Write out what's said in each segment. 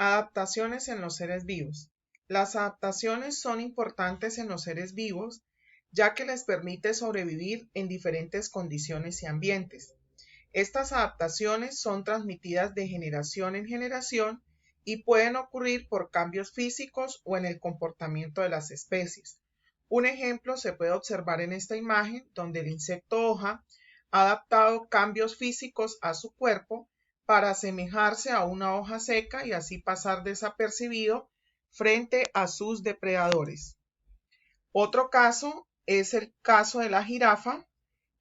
Adaptaciones en los seres vivos. Las adaptaciones son importantes en los seres vivos ya que les permite sobrevivir en diferentes condiciones y ambientes. Estas adaptaciones son transmitidas de generación en generación y pueden ocurrir por cambios físicos o en el comportamiento de las especies. Un ejemplo se puede observar en esta imagen donde el insecto hoja ha adaptado cambios físicos a su cuerpo para asemejarse a una hoja seca y así pasar desapercibido frente a sus depredadores. Otro caso es el caso de la jirafa,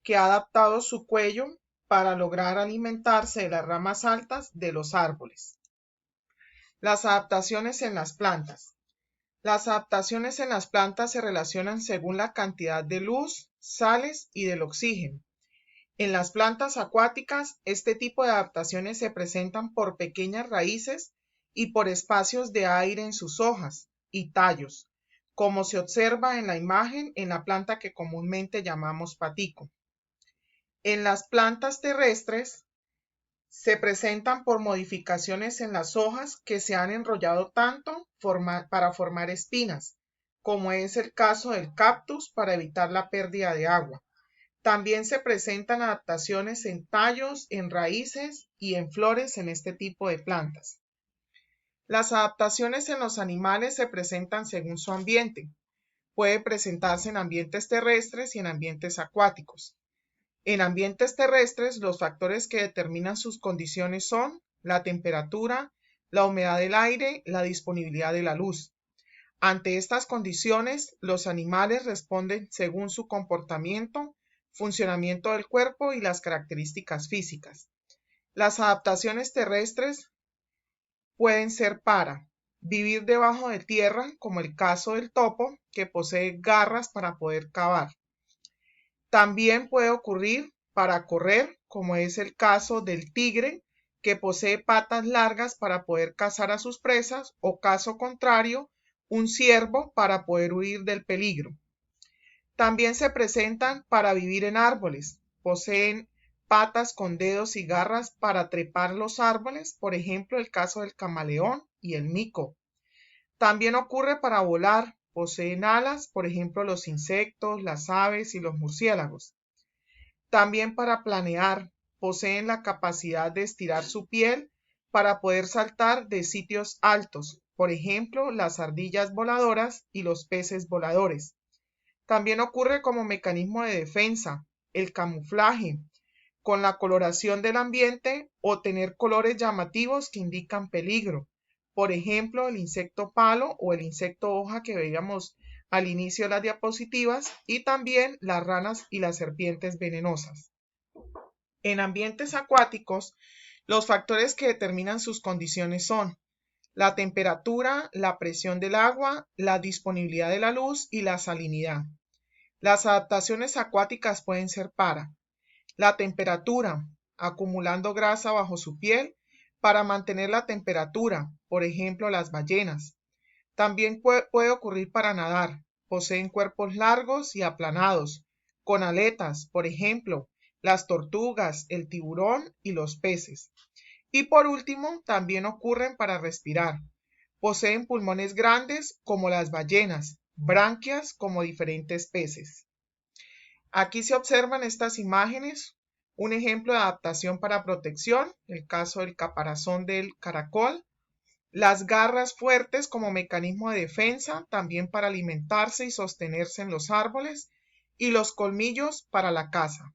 que ha adaptado su cuello para lograr alimentarse de las ramas altas de los árboles. Las adaptaciones en las plantas. Las adaptaciones en las plantas se relacionan según la cantidad de luz, sales y del oxígeno. En las plantas acuáticas, este tipo de adaptaciones se presentan por pequeñas raíces y por espacios de aire en sus hojas y tallos, como se observa en la imagen en la planta que comúnmente llamamos patico. En las plantas terrestres se presentan por modificaciones en las hojas que se han enrollado tanto para formar espinas, como es el caso del cactus para evitar la pérdida de agua. También se presentan adaptaciones en tallos, en raíces y en flores en este tipo de plantas. Las adaptaciones en los animales se presentan según su ambiente. Puede presentarse en ambientes terrestres y en ambientes acuáticos. En ambientes terrestres, los factores que determinan sus condiciones son la temperatura, la humedad del aire, la disponibilidad de la luz. Ante estas condiciones, los animales responden según su comportamiento, funcionamiento del cuerpo y las características físicas. Las adaptaciones terrestres pueden ser para vivir debajo de tierra, como el caso del topo, que posee garras para poder cavar. También puede ocurrir para correr, como es el caso del tigre, que posee patas largas para poder cazar a sus presas, o caso contrario, un ciervo para poder huir del peligro. También se presentan para vivir en árboles. Poseen patas con dedos y garras para trepar los árboles, por ejemplo, el caso del camaleón y el mico. También ocurre para volar. Poseen alas, por ejemplo, los insectos, las aves y los murciélagos. También para planear. Poseen la capacidad de estirar su piel para poder saltar de sitios altos, por ejemplo, las ardillas voladoras y los peces voladores. También ocurre como mecanismo de defensa, el camuflaje, con la coloración del ambiente o tener colores llamativos que indican peligro. Por ejemplo, el insecto palo o el insecto hoja que veíamos al inicio de las diapositivas y también las ranas y las serpientes venenosas. En ambientes acuáticos, los factores que determinan sus condiciones son la temperatura, la presión del agua, la disponibilidad de la luz y la salinidad. Las adaptaciones acuáticas pueden ser para la temperatura, acumulando grasa bajo su piel para mantener la temperatura, por ejemplo, las ballenas. También puede ocurrir para nadar. Poseen cuerpos largos y aplanados, con aletas, por ejemplo, las tortugas, el tiburón y los peces. Y por último, también ocurren para respirar. Poseen pulmones grandes como las ballenas, branquias como diferentes peces. Aquí se observan estas imágenes, un ejemplo de adaptación para protección, el caso del caparazón del caracol, las garras fuertes como mecanismo de defensa, también para alimentarse y sostenerse en los árboles, y los colmillos para la caza.